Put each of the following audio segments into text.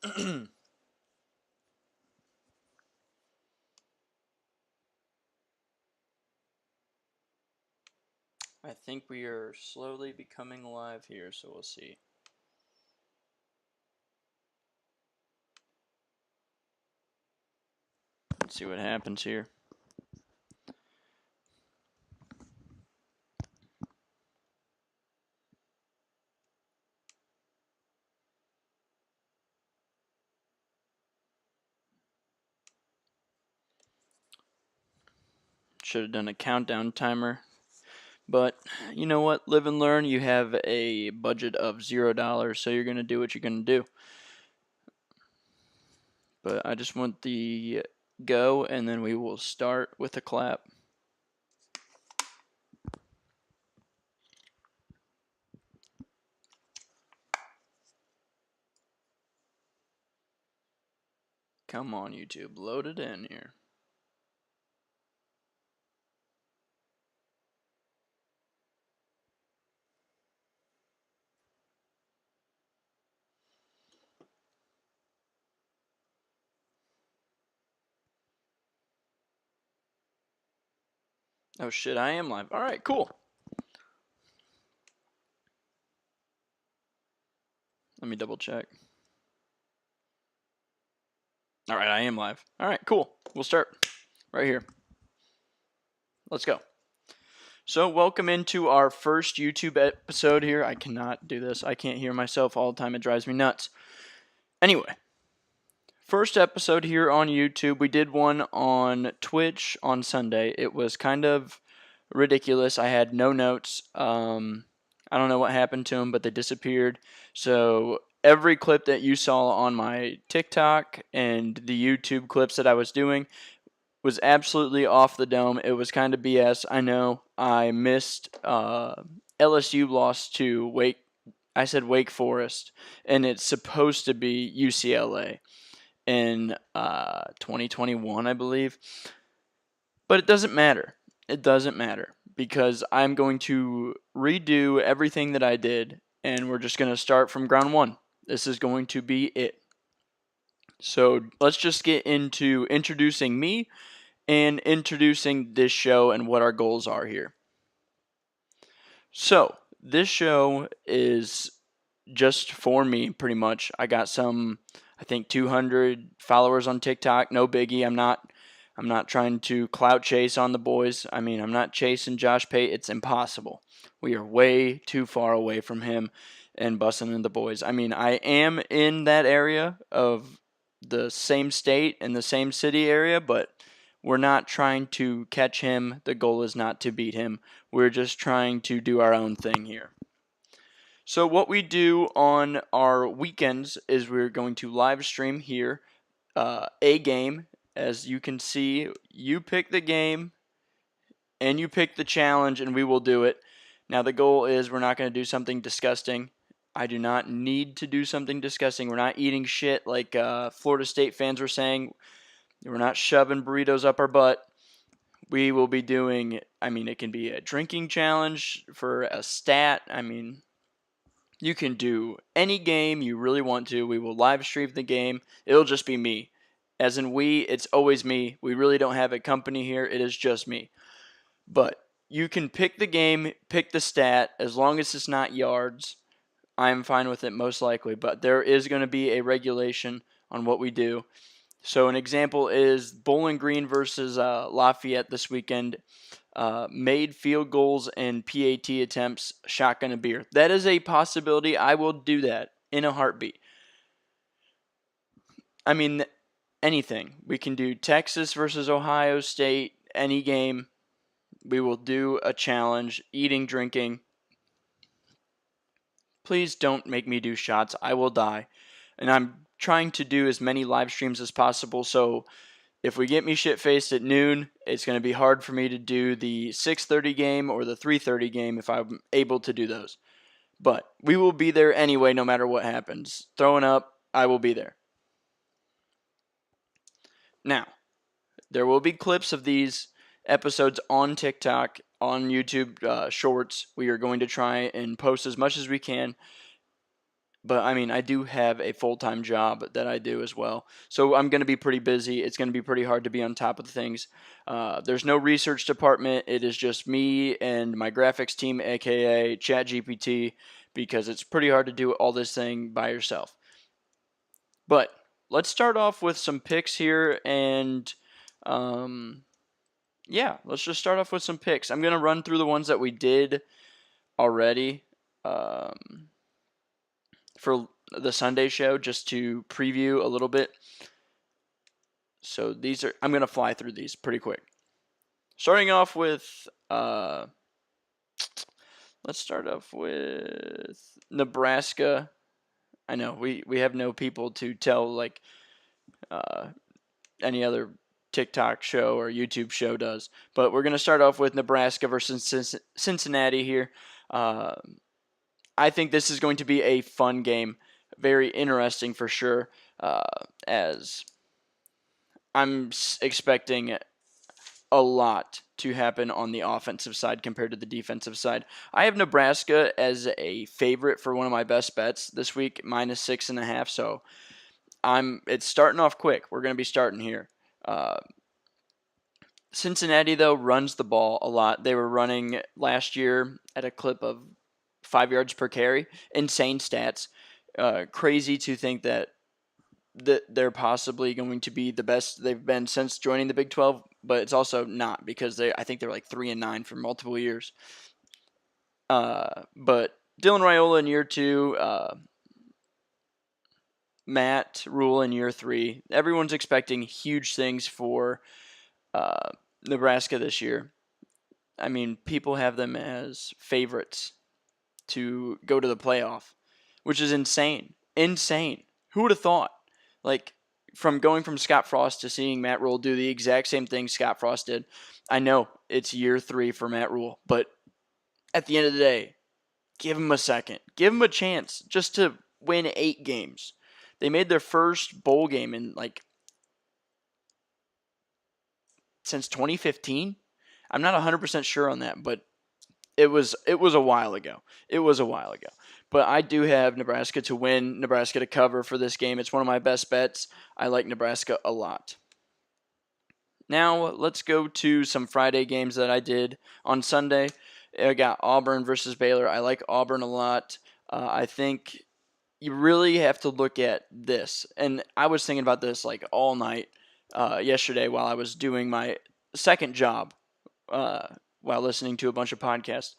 I think we are slowly becoming live here, so we'll see. Let's see what happens here. Should have done a countdown timer. But you know what? Live and learn. You have a budget of $0, so you're going to do what you're going to do. But I just want the go, and then we will start with a clap. Come on, YouTube. Load it in here. Oh shit, I am live. Alright, cool. Let me double check. Alright, I am live. Alright, cool. We'll start right here. Let's go. So, welcome into our first YouTube episode here. I cannot do this. I can't hear myself all the time. It drives me nuts. Anyway, first episode here on YouTube. We did one on Twitch on Sunday. It was kind of ridiculous. I had no notes. I don't know what happened to them, but they disappeared. So every clip that you saw on my TikTok and the YouTube clips that I was doing was absolutely off the dome. It was kind of BS. I know. I missed LSU lost to Wake. I said Wake Forest, and it's supposed to be UCLA in 2021, I believe. But it doesn't matter. It doesn't matter because I'm going to redo everything that I did, and we're just going to start from ground one. This is going to be it. So let's just get into introducing me and introducing this show and what our goals are here. So this show is just for me, pretty much. I got some, I think 200 followers on TikTok. No biggie. I'm not trying to clout chase on the boys. I mean, I'm not chasing Josh Pate. It's impossible. We are way too far away from him and busting in the boys. I mean, I am in that area of the same state and the same city area, but we're not trying to catch him. The goal is not to beat him. We're just trying to do our own thing here. So what we do on our weekends is we're going to live stream here a game. As you can see, you pick the game and you pick the challenge and we will do it. Now the goal is we're not going to do something disgusting. I do not need to do something disgusting. We're not eating shit like Florida State fans were saying. We're not shoving burritos up our butt. We will be doing, I mean, it can be a drinking challenge for a stat. I mean, you can do any game you really want to. We will live stream the game. It'll just be me. As in it's always me. We really don't have a company here. It is just me. But you can pick the game, pick the stat, as long as it's not yards. I'm fine with it most likely. But there is going to be a regulation on what we do. So an example is Bowling Green versus Lafayette this weekend. Made field goals and PAT attempts, shotgun a beer. That is a possibility. I will do that in a heartbeat. I mean, anything. We can do Texas versus Ohio State, any game. We will do a challenge, eating, drinking. Please don't make me do shots. I will die. And I'm trying to do as many live streams as possible, so if we get me shit-faced at noon, it's going to be hard for me to do the 6:30 game or the 3:30 game if I'm able to do those. But we will be there anyway, no matter what happens. Throwing up, I will be there. Now, there will be clips of these episodes on TikTok, on YouTube Shorts. We are going to try and post as much as we can. But I mean, I do have a full-time job that I do as well. So I'm going to be pretty busy. It's going to be pretty hard to be on top of things. There's no research department. It is just me and my graphics team, aka ChatGPT, because it's pretty hard to do all this thing by yourself. But let's start off with some picks here, and yeah, let's just start off with some picks. I'm going to run through the ones that we did already for the Sunday show just to preview a little bit. So I'm going to fly through these pretty quick. Starting off with, let's start off with Nebraska. I know we have no people to tell like any other TikTok show or YouTube show does. But we're going to start off with Nebraska versus Cincinnati here. I think this is going to be a fun game. Very interesting for sure, as I'm expecting a lot to happen on the offensive side compared to the defensive side. I have Nebraska as a favorite for one of my best bets this week, -6.5. So it's starting off quick. We're going to be starting here. Cincinnati, though, runs the ball a lot. They were running last year at a clip of 5 yards per carry. Insane stats. Crazy to think that they're possibly going to be the best they've been since joining the Big 12, but it's also not because I think they're like 3-9 for multiple years. But Dylan Raiola in year 2, Matt Rhule in year 3. Everyone's expecting huge things for Nebraska this year. I mean, people have them as favorites to go to the playoff, which is insane. Insane. Who would have thought? Like, from going from Scott Frost to seeing Matt Rhule do the exact same thing Scott Frost did. I know it's year 3 for Matt Rhule, but at the end of the day, give him a second. Give him a chance just to win 8 games. They made their first bowl game in since 2015. I'm not 100% sure on that, but it was a while ago. It was a while ago. But I do have Nebraska to win, Nebraska to cover for this game. It's one of my best bets. I like Nebraska a lot. Now, let's go to some Friday games that I did on Sunday. I got Auburn versus Baylor. I like Auburn a lot. I think you really have to look at this. And I was thinking about this like all night yesterday while I was doing my second job while listening to a bunch of podcasts.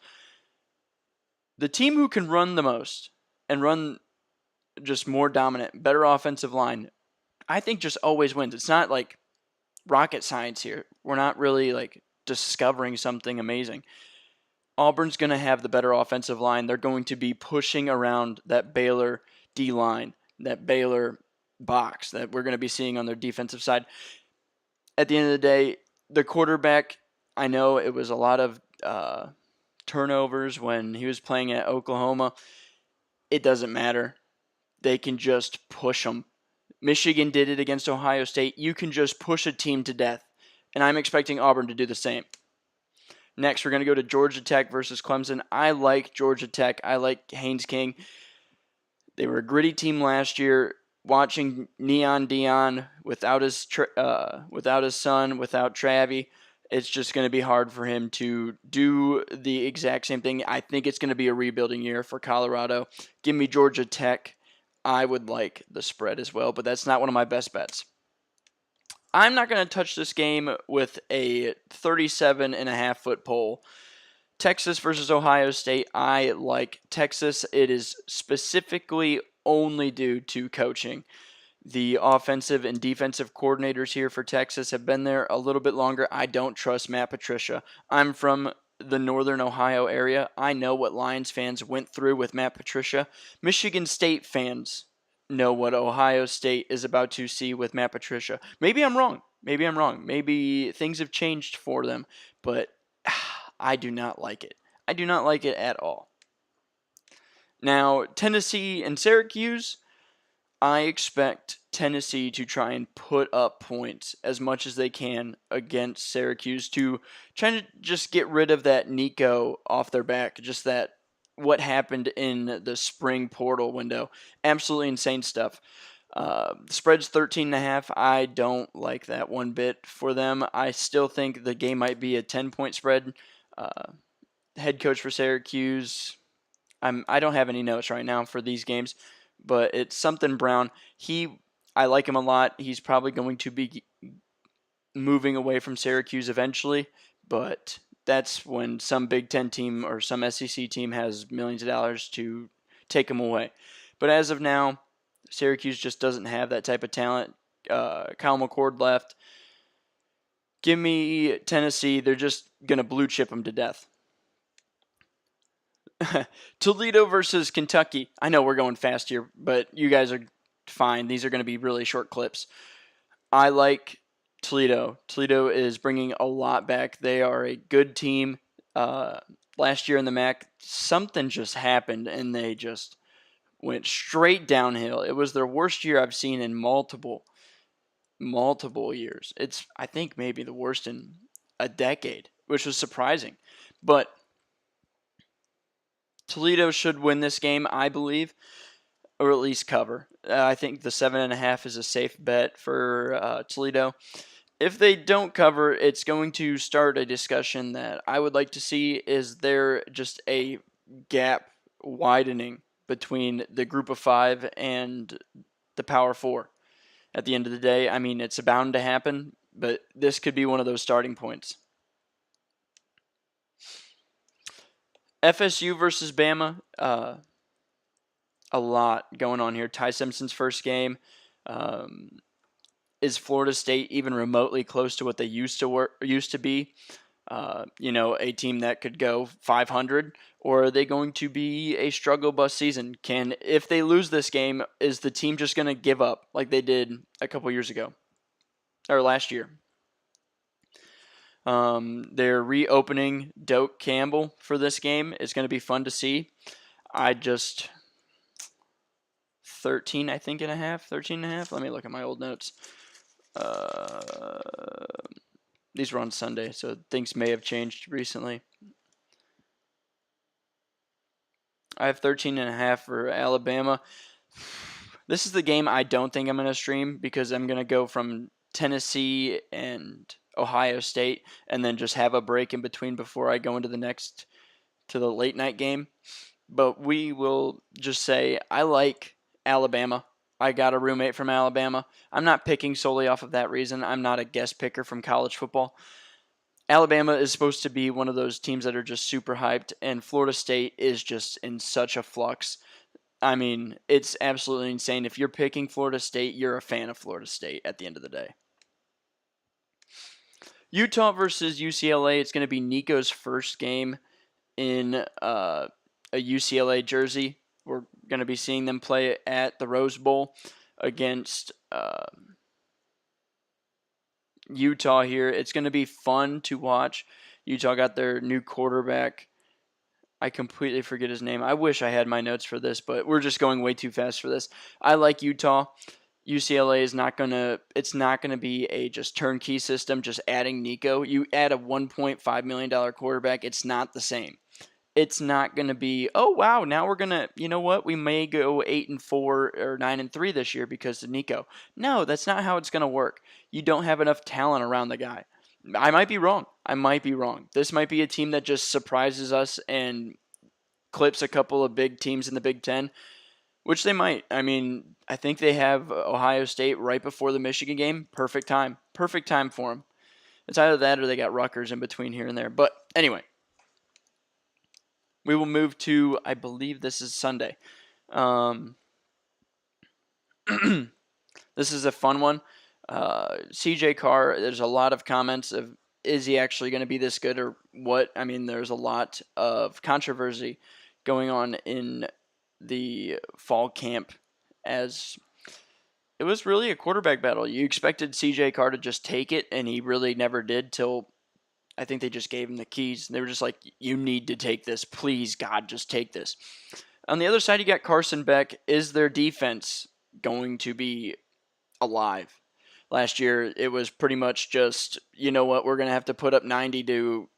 The team who can run the most and run just more dominant, better offensive line, I think just always wins. It's not like rocket science here. We're not really like discovering something amazing. Auburn's going to have the better offensive line. They're going to be pushing around that Baylor D-line, that Baylor box that we're going to be seeing on their defensive side. At the end of the day, the quarterback, I know it was a lot of turnovers when he was playing at Oklahoma. It doesn't matter. They can just push them. Michigan did it against Ohio State. You can just push a team to death. And I'm expecting Auburn to do the same. Next, we're going to go to Georgia Tech versus Clemson. I like Georgia Tech. I like Haynes King. They were a gritty team last year. Watching Neon Deion without his son, without Travie, it's just going to be hard for him to do the exact same thing. I think it's going to be a rebuilding year for Colorado. Give me Georgia Tech. I would like the spread as well, but that's not one of my best bets. I'm not going to touch this game with a 37.5-foot pole. Texas versus Ohio State. I like Texas. It is specifically only due to coaching. The offensive and defensive coordinators here for Texas have been there a little bit longer. I don't trust Matt Patricia. I'm from the northern Ohio area. I know what Lions fans went through with Matt Patricia. Michigan State fans know what Ohio State is about to see with Matt Patricia. Maybe I'm wrong. Maybe things have changed for them, but I do not like it. I do not like it at all. Now, Tennessee and Syracuse, I expect Tennessee to try and put up points as much as they can against Syracuse to try to just get rid of that Nico off their back, just that what happened in the spring portal window. Absolutely insane stuff. Spread's 13.5. I don't like that one bit for them. I still think the game might be a 10-point spread. Head coach for Syracuse. I don't have any notes right now for these games, but it's something Brown. I like him a lot. He's probably going to be moving away from Syracuse eventually, but that's when some Big Ten team or some SEC team has millions of dollars to take him away. But as of now, Syracuse just doesn't have that type of talent. Kyle McCord left. Give me Tennessee. They're just going to blue chip them to death. Toledo versus Kentucky. I know we're going fast here, but you guys are fine. These are going to be really short clips. I like Toledo. Toledo is bringing a lot back. They are a good team. Last year in the MAC, something just happened, and they just went straight downhill. It was their worst year I've seen in multiple years. It's, I think, maybe the worst in a decade, which was surprising. But Toledo should win this game, I believe, or at least cover. I think the 7.5 is a safe bet for Toledo. If they don't cover, it's going to start a discussion that I would like to see. Is there just a gap widening between the group of five and the Power Four? At the end of the day, I mean, it's bound to happen, but this could be one of those starting points. FSU versus Bama, a lot going on here. Ty Simpson's first game. Is Florida State even remotely close to what they used to be? A team that could go 500, or are they going to be a struggle bus season? If they lose this game, is the team just going to give up like they did a couple years ago or last year? They're reopening Doak Campbell for this game. It's going to be fun to see. 13, I think, 13.5. Let me look at my old notes. These were on Sunday, so things may have changed recently. I have 13.5 for Alabama. This is the game I don't think I'm going to stream because I'm going to go from Tennessee and Ohio State and then just have a break in between before I go into to the late night game. But we will just say I like Alabama. I got a roommate from Alabama. I'm not picking solely off of that reason. I'm not a guest picker from college football. Alabama is supposed to be one of those teams that are just super hyped, and Florida State is just in such a flux. I mean, it's absolutely insane. If you're picking Florida State, you're a fan of Florida State at the end of the day. Utah versus UCLA. It's going to be Nico's first game in a UCLA jersey. We're going to be seeing them play at the Rose Bowl against Utah here. It's going to be fun to watch. Utah got their new quarterback. I completely forget his name. I wish I had my notes for this, but we're just going way too fast for this. I like Utah. UCLA is not going to be a just turnkey system, just adding Nico. You add a $1.5 million quarterback, it's not the same. It's not going to be, oh, wow, now we're going to, you know what, we may go 8-4 or 9-3 this year because of Nico. No, that's not how it's going to work. You don't have enough talent around the guy. I might be wrong. This might be a team that just surprises us and clips a couple of big teams in the Big Ten, which they might. I mean, I think they have Ohio State right before the Michigan game. Perfect time for them. It's either that or they got Rutgers in between here and there. But anyway. We will move to, I believe this is Sunday. This is a fun one. CJ Carr, there's a lot of comments of, is he actually going to be this good or what? I mean, there's a lot of controversy going on in the fall camp as it was really a quarterback battle. You expected CJ Carr to just take it, and he really never did till I think they just gave him the keys. They were just like, you need to take this. Please, God, just take this. On the other side, you got Carson Beck. Is their defense going to be alive? Last year, it was pretty much just, you know what, we're going to have to put up 90 to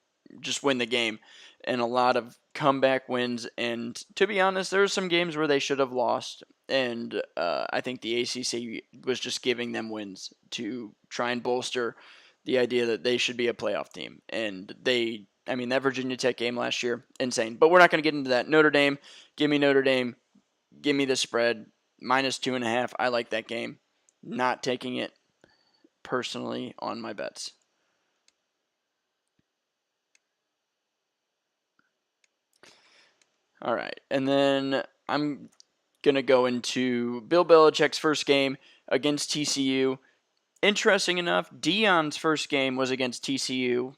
just win the game. and a lot of comeback wins. And to be honest, there were some games where they should have lost. And I think the ACC was just giving them wins to try and bolster the idea that they should be a playoff team. And that Virginia Tech game last year, insane. But we're not going to get into that. Notre Dame, give me Notre Dame. Give me the spread. -2.5. I like that game. Not taking it personally on my bets. All right. And then I'm going to go into Bill Belichick's first game against TCU. Interesting enough, Deion's first game was against TCU.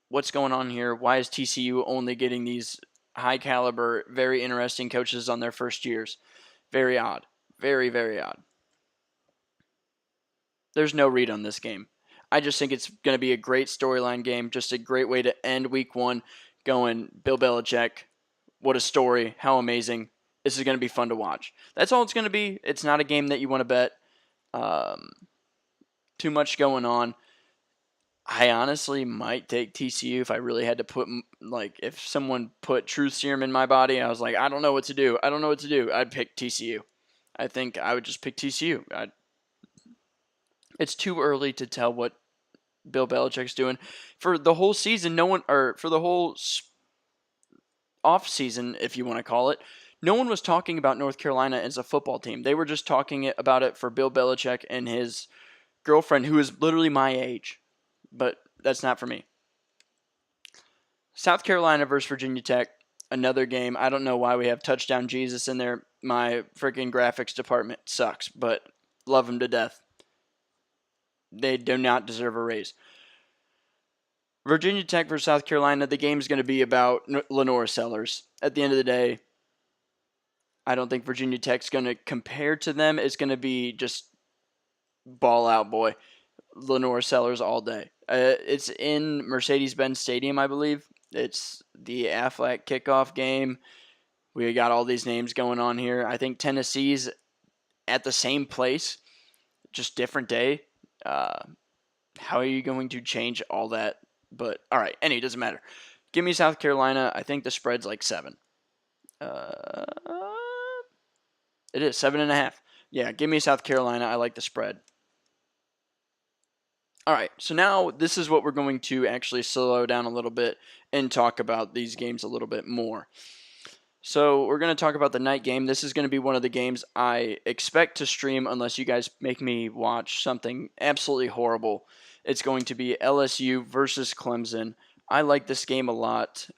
What's going on here? Why is TCU only getting these high caliber, very interesting coaches on their first years? Very odd. Very, very odd. There's no read on this game. I just think it's going to be a great storyline game. Just a great way to end week one going Bill Belichick. What a story. How amazing. This is going to be fun to watch. That's all it's going to be. It's not a game that you want to bet. Too much going on. I honestly might take TCU if I really had to put, if someone put truth serum in my body, I was like, I don't know what to do. I'd pick TCU. I think I would just pick TCU. It's too early to tell what Bill Belichick's doing. For the whole season, for the whole off season, if you want to call it, no one was talking about North Carolina as a football team. They were just talking about it for Bill Belichick and his girlfriend, who is literally my age. But that's not for me. South Carolina versus Virginia Tech, another game. I don't know why we have Touchdown Jesus in there. My freaking graphics department sucks, but love him to death. They do not deserve a raise. Virginia Tech versus South Carolina, the game is going to be about Lenore Sellers. At the end of the day, I don't think Virginia Tech's going to compare to them. It's going to be just ball out, boy. Lenore Sellers all day. It's in Mercedes-Benz Stadium, I believe. It's the Aflac kickoff game. We got all these names going on here. I think Tennessee's at the same place, just different day. How are you going to change all that? But, all right, it doesn't matter. Give me South Carolina. I think the spread's like 7. It is 7.5. Yeah, give me South Carolina. I like the spread. All right, so now this is what we're going to actually slow down a little bit and talk about these games a little bit more. So we're going to talk about the night game. This is going to be one of the games I expect to stream unless you guys make me watch something absolutely horrible. It's going to be LSU versus Clemson. I like this game a lot.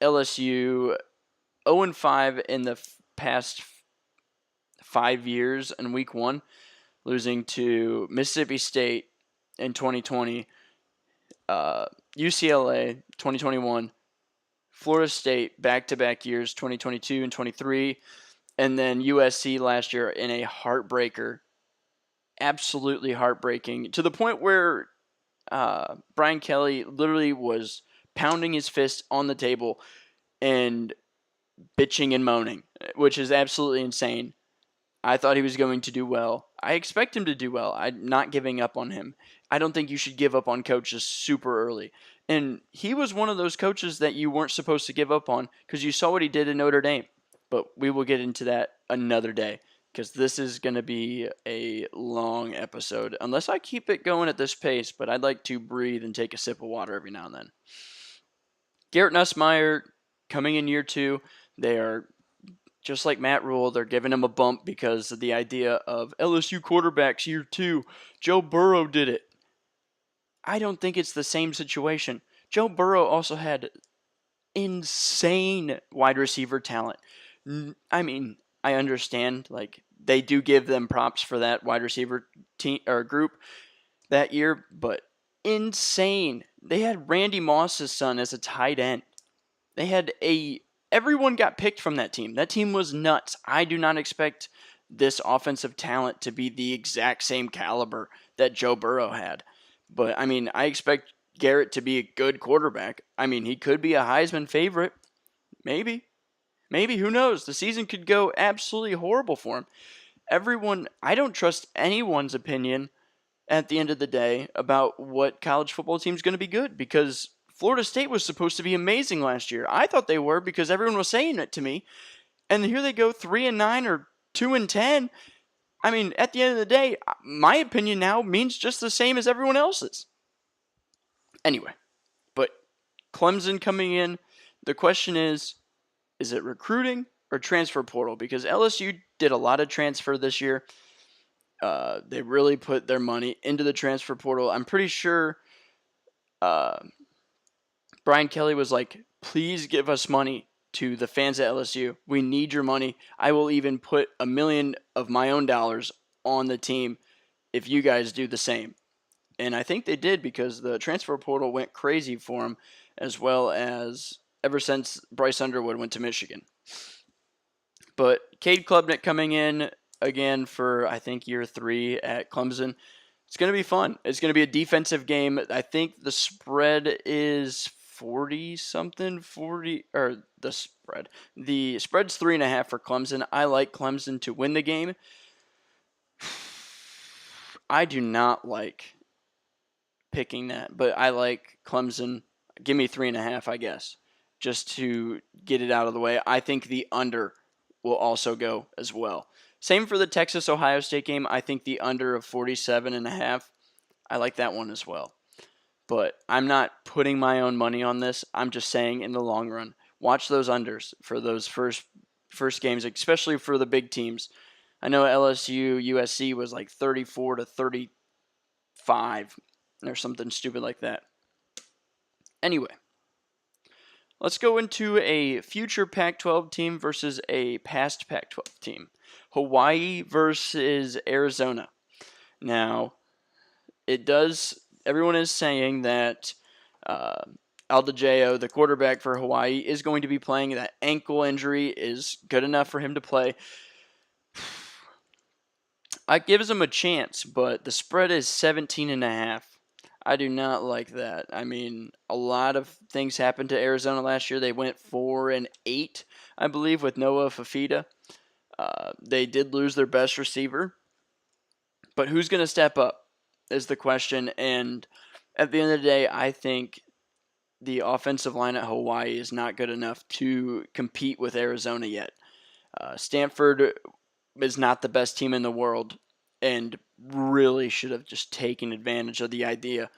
LSU 0-5 in the past 5 years in week one, losing to Mississippi State in 2020, UCLA 2021, Florida State back-to-back years 2022 and 23, and then USC last year in a heartbreaker, absolutely heartbreaking, to the point where Brian Kelly literally was pounding his fist on the table and bitching and moaning, which is absolutely insane. I thought he was going to do well. I expect him to do well. I'm not giving up on him. I don't think you should give up on coaches super early. And he was one of those coaches that you weren't supposed to give up on because you saw what he did in Notre Dame. But we will get into that another day because this is going to be a long episode. Unless I keep it going at this pace, but I'd like to breathe and take a sip of water every now and then. Garrett Nussmeier coming in year 2. They are just like Matt Rule, they're giving him a bump because of the idea of LSU quarterbacks year 2. Joe Burrow did it. I don't think it's the same situation. Joe Burrow also had insane wide receiver talent. I mean, I understand, they do give them props for that wide receiver team or group that year, but insane. They had Randy Moss's son as a tight end. They had everyone got picked from that team. That team was nuts. I do not expect this offensive talent to be the exact same caliber that Joe Burrow had. But, I expect Garrett to be a good quarterback. He could be a Heisman favorite. Maybe. Who knows? The season could go absolutely horrible for him. I don't trust anyone's opinion at the end of the day about what college football team is going to be good because Florida State was supposed to be amazing last year. I thought they were because everyone was saying it to me. And here they go 3-9 or 2-10. I mean, at the end of the day, my opinion now means just the same as everyone else's. Anyway, but Clemson coming in, the question is it recruiting or transfer portal? Because LSU did a lot of transfer this year. They really put their money into the transfer portal. I'm pretty sure Brian Kelly was like, please give us money to the fans at LSU. We need your money. I will even put $1 million of my own dollars on the team if you guys do the same. And I think they did because the transfer portal went crazy for him, as well as ever since Bryce Underwood went to Michigan. But Cade Klubnik coming in again for, I think, year 3 at Clemson. It's going to be fun. It's going to be a defensive game. I think the spread is 40-something, or the spread. The spread's 3.5 for Clemson. I like Clemson to win the game. I do not like picking that, but I like Clemson. Give me 3.5, I guess, just to get it out of the way. I think the under will also go as well. Same for the Texas-Ohio State game. I think the under of 47.5. I like that one as well. But I'm not putting my own money on this. I'm just saying in the long run, watch those unders for those first games, especially for the big teams. I know LSU, USC was like 34-35 or something stupid like that. Anyway, let's go into a future Pac-12 team versus a past Pac-12 team. Hawaii versus Arizona. Now, everyone is saying that Aldejao, the quarterback for Hawaii, is going to be playing. That ankle injury is good enough for him to play. I gives him a chance, but the spread is 17.5. I do not like that. I mean, a lot of things happened to Arizona last year. They went 4-8, I believe, with Noah Fafita. They did lose their best receiver, but who's going to step up is the question. And at the end of the day, I think the offensive line at Hawaii is not good enough to compete with Arizona yet. Stanford is not the best team in the world and really should have just taken advantage of the idea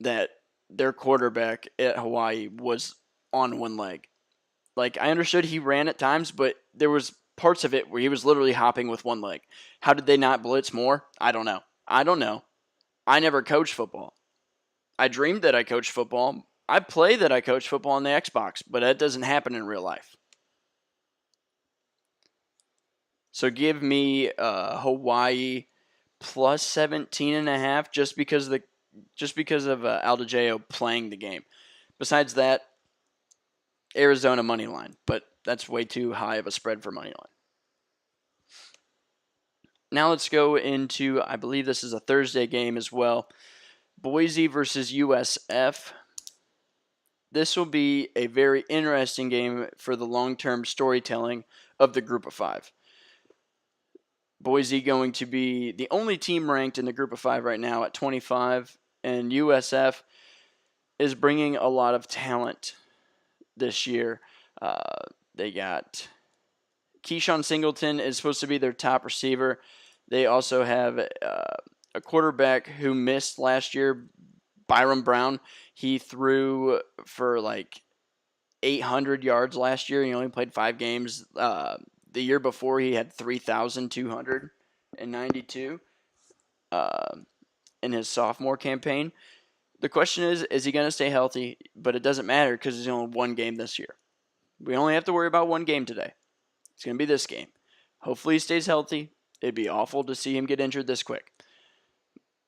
that their quarterback at Hawaii was on one leg. Like, I understood he ran at times, but there was parts of it where he was literally hopping with one leg. How did they not blitz more? I don't know. I never coached football. I dreamed that I coached football. I play that I coach football on the Xbox, but that doesn't happen in real life. So give me Hawaii plus 17.5 just because of Aldejao playing the game. Besides that, Arizona money line, but that's way too high of a spread for money line. Now let's go into, I believe this is a Thursday game as well, Boise versus USF. This will be a very interesting game for the long-term storytelling of the Group of Five. Boise going to be the only team ranked in the Group of Five right now at 25, and USF is bringing a lot of talent this year. They got Keyshawn Singleton is supposed to be their top receiver. They also have a quarterback who missed last year, Byron Brown. He threw for like 800 yards last year. He only played 5 games. The year before, he had 3,292 in his sophomore campaign. The question is he going to stay healthy? But it doesn't matter because he's only one game this year. We only have to worry about one game today. It's going to be this game. Hopefully he stays healthy. It'd be awful to see him get injured this quick.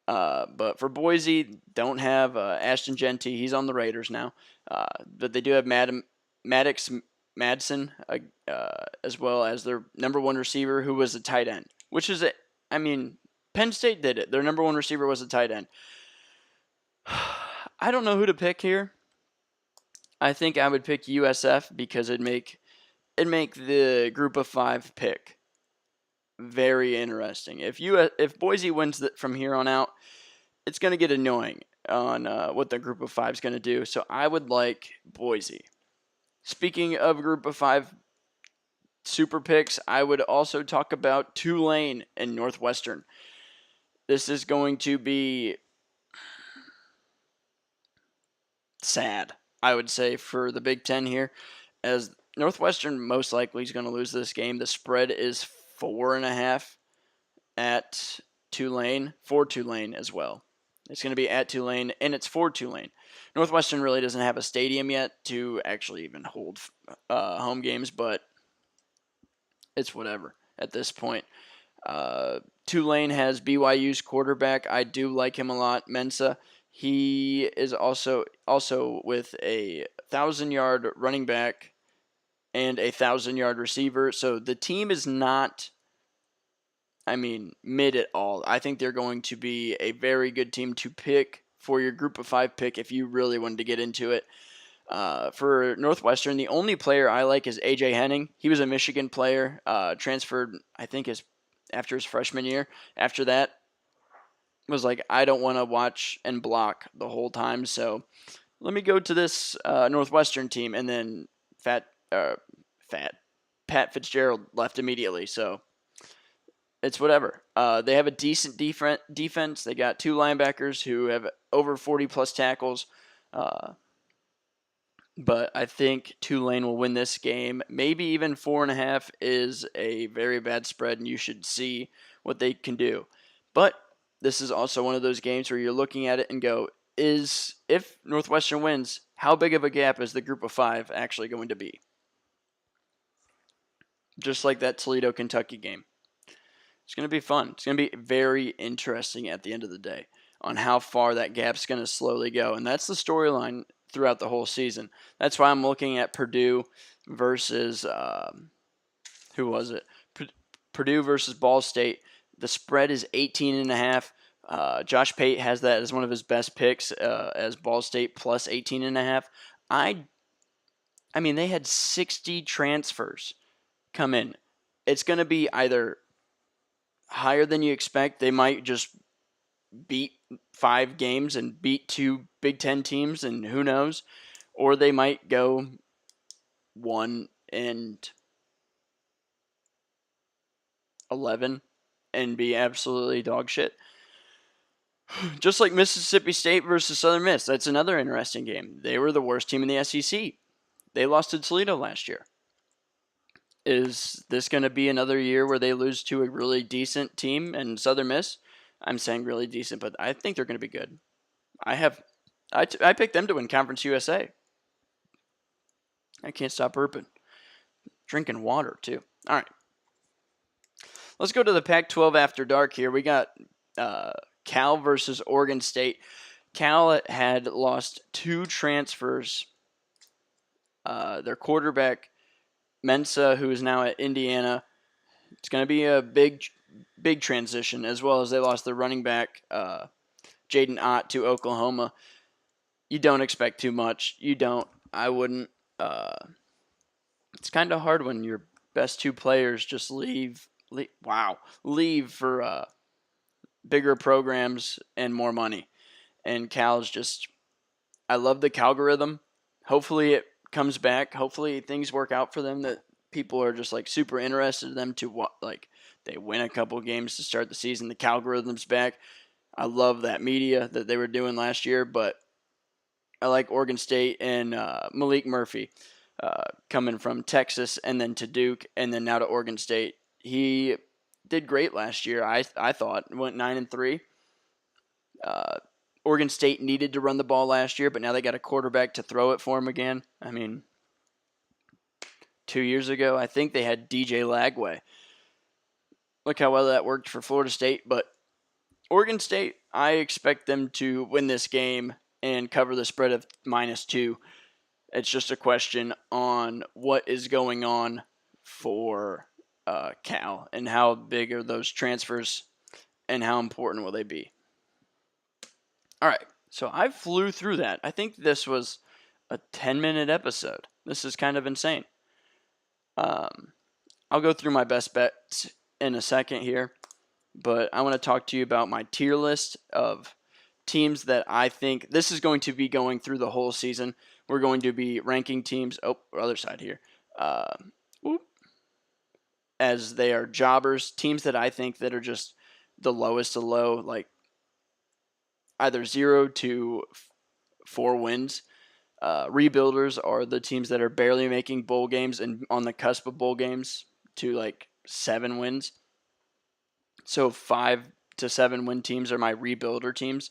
But for Boise, don't have Ashton Genty. He's on the Raiders now. But they do have Maddox Madsen as well as their number one receiver, who was a tight end. Penn State did it. Their number one receiver was a tight end. I don't know who to pick here. I think I would pick USF because it'd make the Group of Five pick very interesting. If Boise wins from here on out, it's going to get annoying. on what the group of five is going to do. So I would like Boise. Speaking of group of five super picks, I would also talk about Tulane and Northwestern. This is going to be sad, I would say, for the Big Ten here, as Northwestern most likely is going to lose this game. The spread is 4.5 at Tulane, for Tulane as well. It's going to be at Tulane, and it's for Tulane. Northwestern really doesn't have a stadium yet to actually even hold home games, but it's whatever at this point. Tulane has BYU's quarterback. I do like him a lot, Mensa. He is also with a 1,000-yard running back and a 1,000-yard receiver. So the team is not, mid at all. I think they're going to be a very good team to pick for your group of five pick if you really wanted to get into it. For Northwestern, the only player I like is A.J. Henning. He was a Michigan player, transferred, I think, after his freshman year. After that, was like, I don't want to watch and block the whole time, so let me go to this Northwestern team, and then Pat Fitzgerald left immediately, so it's whatever. They have a decent defense. They got two linebackers who have over 40-plus tackles, but I think Tulane will win this game. Maybe even 4.5 is a very bad spread, and you should see what they can do. But this is also one of those games where you're looking at it and go, if Northwestern wins, how big of a gap is the group of five actually going to be? Just like that Toledo-Kentucky game. It's going to be fun. It's going to be very interesting at the end of the day on how far that gap's going to slowly go. And that's the storyline throughout the whole season. That's why I'm looking at Purdue versus, who was it? Purdue versus Ball State. The spread is 18.5. Josh Pate has that as one of his best picks as Ball State plus 18.5. They had 60 transfers come in. It's going to be either higher than you expect. They might just beat 5 games and beat 2 Big Ten teams, and who knows? Or they might go 1-11 and be absolutely dog shit. Just like Mississippi State versus Southern Miss. That's another interesting game. They were the worst team in the SEC. They lost to Toledo last year. Is this going to be another year where they lose to a really decent team and Southern Miss? I'm saying really decent, but I think they're going to be good. I picked them to win Conference USA. I can't stop burping. Drinking water, too. All right. Let's go to the Pac-12 After Dark here. We got Cal versus Oregon State. Cal had lost 2 transfers. Their quarterback, Mensa, who is now at Indiana. It's going to be a big transition, as well as they lost their running back, Jaden Ott, to Oklahoma. You don't expect too much. You don't. I wouldn't. It's kind of hard when your best 2 players just leave for bigger programs and more money. And Cal's just, I love the Calgorithm. Hopefully it comes back. Hopefully things work out for them, that people are just like super interested in them to they win a couple games to start the season. The Calgorithm's back. I love that media that they were doing last year, but I like Oregon State and Malik Murphy coming from Texas and then to Duke and then now to Oregon State. He did great last year. I thought went 9-3. Oregon State needed to run the ball last year, but now they got a quarterback to throw it for him again. 2 years ago, I think they had DJ Lagway. Look how well that worked for Florida State. But Oregon State, I expect them to win this game and cover the spread of -2. It's just a question on what is going on for Cal and how big are those transfers and how important will they be. All right, so I flew through that. I think this was a 10-minute episode. This is kind of insane. I'll go through my best bets in a second here, but I want to talk to you about my tier list of teams that I think this is going to be going through the whole season. We're going to be ranking teams. Oh, other side here. Whoop, as they are jobbers, teams that I think that are just the lowest of low, like either 0 to 4 wins. Rebuilders are the teams that are barely making bowl games and on the cusp of bowl games to like 7 wins. So 5 to 7 win teams are my rebuilder teams.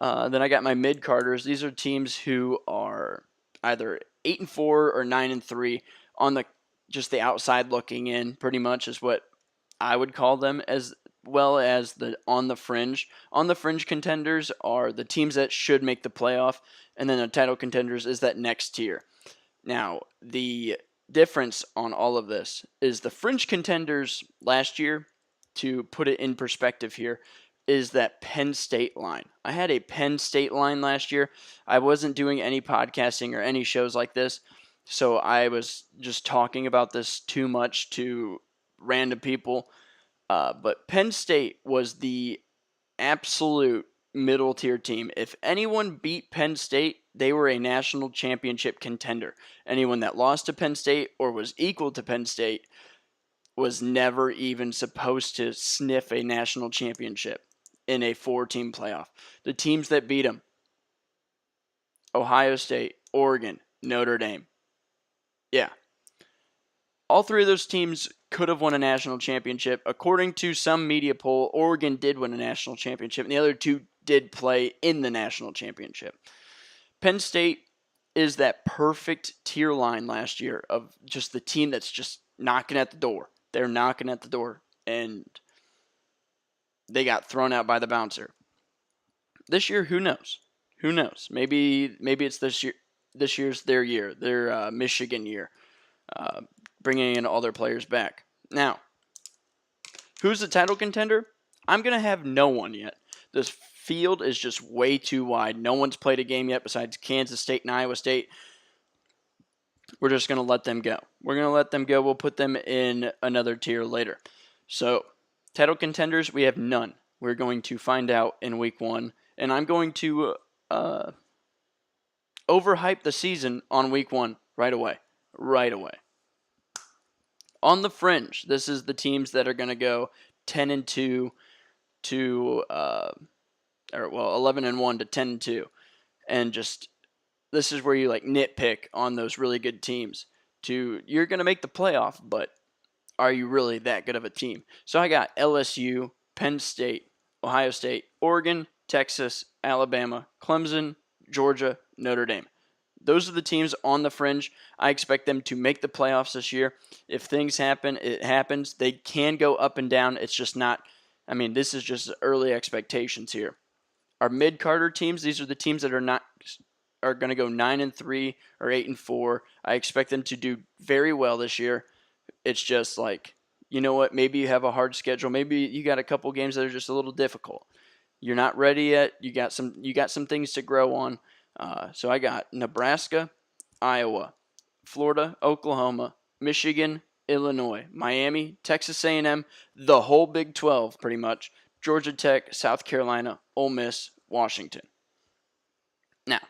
Then I got my mid carders. These are teams who are either 8-4 or 9-3 on the just the outside looking in. Pretty much is what I would call them, as well as the on the fringe. On the fringe contenders are the teams that should make the playoff, and then the title contenders is that next tier. Now, the difference on all of this is the fringe contenders last year, to put it in perspective here, is that Penn State line. I had a Penn State line last year. I wasn't doing any podcasting or any shows like this, so I was just talking about this too much to random people. But Penn State was the absolute middle tier team. If anyone beat Penn State, they were a national championship contender. Anyone that lost to Penn State or was equal to Penn State was never even supposed to sniff a national championship in a 4-team playoff. The teams that beat them: Ohio State, Oregon, Notre Dame. Yeah. All 3 of those teams could have won a national championship. According to some media poll, Oregon did win a national championship, and the other 2 did play in the national championship. Penn State is that perfect tier line last year of just the team that's just knocking at the door. They're knocking at the door, and they got thrown out by the bouncer. This year, who knows? Who knows? Maybe it's this year. This year's their year, their Michigan year, bringing in all their players back. Now, who's the title contender? I'm going to have no one yet. This field is just way too wide. No one's played a game yet besides Kansas State and Iowa State. We're just going to let them go. We're going to let them go. We'll put them in another tier later. So, title contenders, we have none. We're going to find out in week 1. And I'm going to overhype the season on week 1 right away. Right away. On the fringe, this is the teams that are going to go 10-2 to 11-1 to 10-2, and just this is where you like nitpick on those really good teams. You're going to make the playoff, but are you really that good of a team? So I got LSU, Penn State, Ohio State, Oregon, Texas, Alabama, Clemson, Georgia, Notre Dame. Those are the teams on the fringe. I expect them to make the playoffs this year. If things happen, it happens. They can go up and down. It's just not, this is just early expectations here. Our mid-carder teams, these are the teams that are going to go 9-3 or 8-4. I expect them to do very well this year. It's just like, you know what? Maybe you have a hard schedule. Maybe you got a couple games that are just a little difficult. You're not ready yet. You got some things to grow on. So I got Nebraska, Iowa, Florida, Oklahoma, Michigan, Illinois, Miami, Texas A&M, the whole Big 12 pretty much, Georgia Tech, South Carolina, Ole Miss, Washington. Now,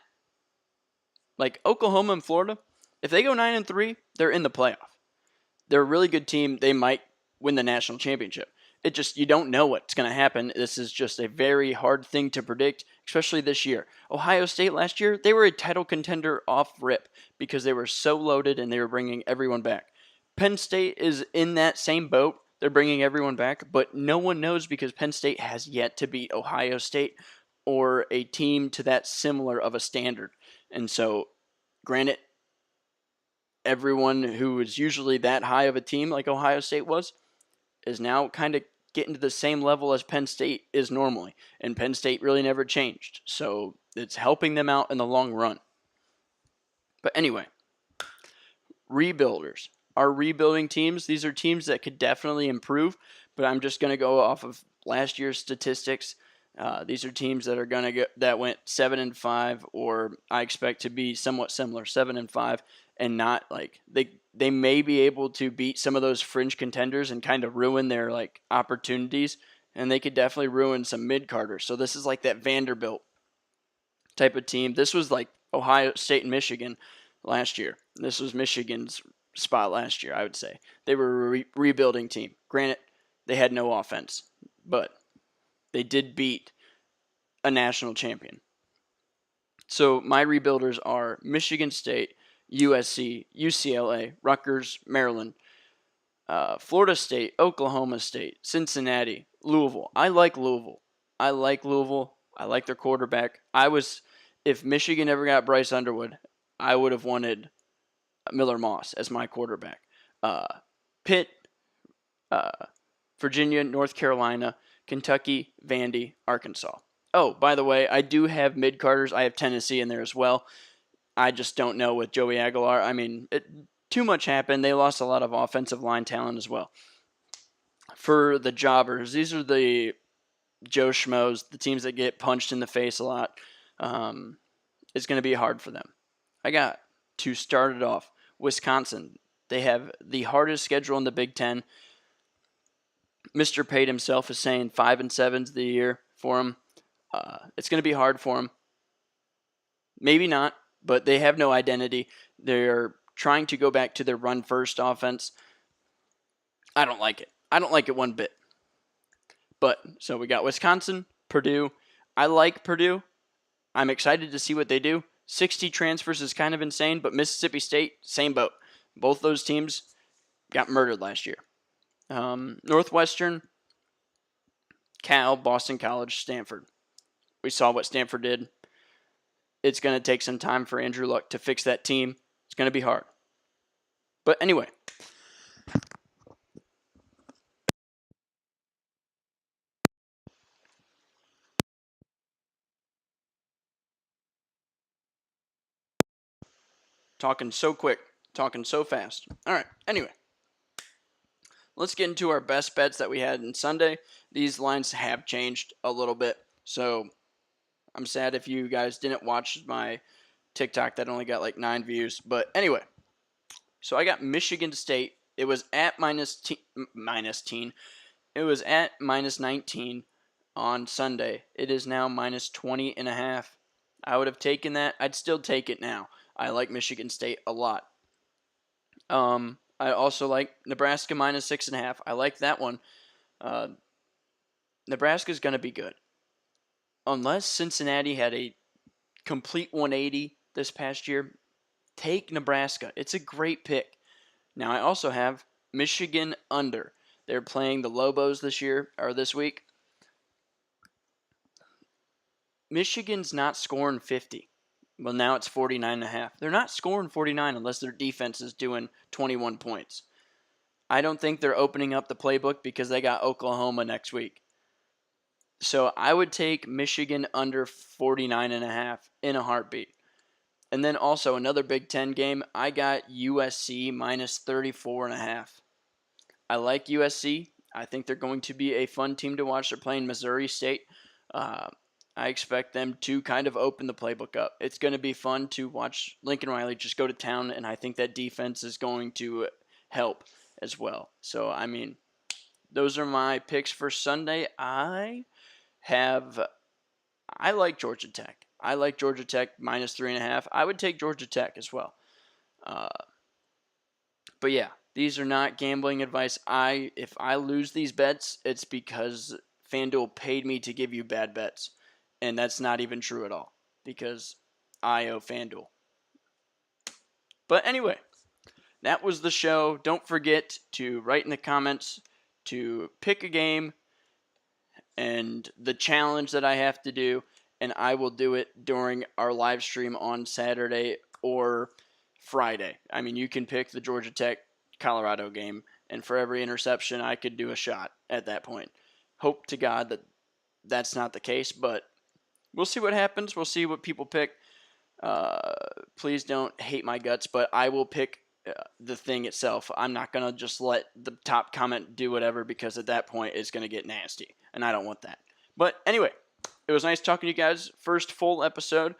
like Oklahoma and Florida, if they go 9-3, they're in the playoff. They're a really good team. They might win the national championship. It just, you don't know what's going to happen. This is just a very hard thing to predict, especially this year. Ohio State last year, they were a title contender off rip because they were so loaded and they were bringing everyone back. Penn State is in that same boat. They're bringing everyone back, but no one knows because Penn State has yet to beat Ohio State or a team to that similar of a standard. And so, granted, everyone who is usually that high of a team like Ohio State was is now kind of getting to the same level as Penn State is normally. And Penn State really never changed. So it's helping them out in the long run. But anyway, rebuilders. Our rebuilding teams, these are teams that could definitely improve. But I'm just going to go off of last year's statistics. These are teams that are going to that went 7-5, or I expect to be somewhat similar, 7-5, and not like they may be able to beat some of those fringe contenders and kind of ruin their like opportunities, and they could definitely ruin some mid-carders. So this is like that Vanderbilt type of team. This was like Ohio State and Michigan last year. This was Michigan's spot last year, I would say. They were a rebuilding team. Granted, they had no offense, but they did beat a national champion. So my rebuilders are Michigan State, USC, UCLA, Rutgers, Maryland, Florida State, Oklahoma State, Cincinnati, Louisville. I like Louisville. I like their quarterback. If Michigan ever got Bryce Underwood, I would have wanted Miller Moss as my quarterback. Pitt, uh, Virginia, North Carolina, Kentucky, Vandy, Arkansas. Oh, by the way, I do have mid-carders. I have Tennessee in there as well. I just don't know with Joey Aguilar. I mean, too much happened. They lost a lot of offensive line talent as well. For the jobbers, these are the Joe Schmoes, the teams that get punched in the face a lot. It's going to be hard for them. I got to start it off. Wisconsin. They have the hardest schedule in the Big Ten. Mr. Pate himself is saying 5-7's the year for him. It's going to be hard for him. Maybe not, but they have no identity. They're trying to go back to their run-first offense. I don't like it. I don't like it one bit. But, so we got Wisconsin, Purdue. I like Purdue. I'm excited to see what they do. 60 transfers is kind of insane, but Mississippi State, same boat. Both those teams got murdered last year. Northwestern, Cal, Boston College, Stanford. We saw what Stanford did. It's going to take some time for Andrew Luck to fix that team. It's going to be hard. But anyway. Talking so quick. Talking so fast. All right. Anyway. Let's get into our best bets that we had on Sunday. These lines have changed a little bit. So I'm sad if you guys didn't watch my TikTok that only got like 9 views. But anyway, so I got Michigan State. It was at minus teen. It was at minus 19 on Sunday. It is now minus 20.5. I would have taken that. I'd still take it now. I like Michigan State a lot. I also like Nebraska minus 6.5. I like that one. Nebraska's going to be good. Unless Cincinnati had a complete 180 this past year, take Nebraska. It's a great pick. Now, I also have Michigan under. They're playing the Lobos this week. Michigan's not scoring 50. Well, now it's 49.5. They're not scoring 49 unless their defense is doing 21 points. I don't think they're opening up the playbook because they got Oklahoma next week. So I would take Michigan under 49.5 in a heartbeat. And then also another Big Ten game, I got USC minus 34.5. I like USC. I think they're going to be a fun team to watch. They're playing Missouri State. I expect them to kind of open the playbook up. It's going to be fun to watch Lincoln Riley just go to town, and I think that defense is going to help as well. So, I mean, those are my picks for Sunday. I like Georgia Tech. I like Georgia Tech minus 3.5. I would take Georgia Tech as well. But yeah, these are not gambling advice. If I lose these bets, it's because FanDuel paid me to give you bad bets. And that's not even true at all because I owe FanDuel. But anyway, that was the show. Don't forget to write in the comments to pick a game and the challenge that I have to do, and I will do it during our live stream on Saturday or Friday. I mean, you can pick the Georgia Tech Colorado game, and for every interception, I could do a shot at that point. Hope to God that that's not the case, but we'll see what happens. We'll see what people pick. Please don't hate my guts, but I will pick the thing itself. I'm not going to just let the top comment do whatever because at that point it's going to get nasty, and I don't want that. But anyway, it was nice talking to you guys. First full episode.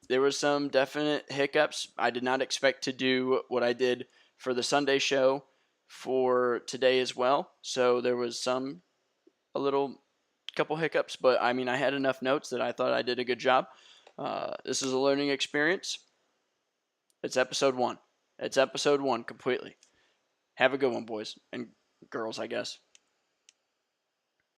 There was some definite hiccups. I did not expect to do what I did for the Sunday show for today as well. So there was a couple hiccups, but I mean, I had enough notes that I thought I did a good job. This is a learning experience. It's episode 1. It's episode 1 completely. Have a good one, boys and girls, I guess.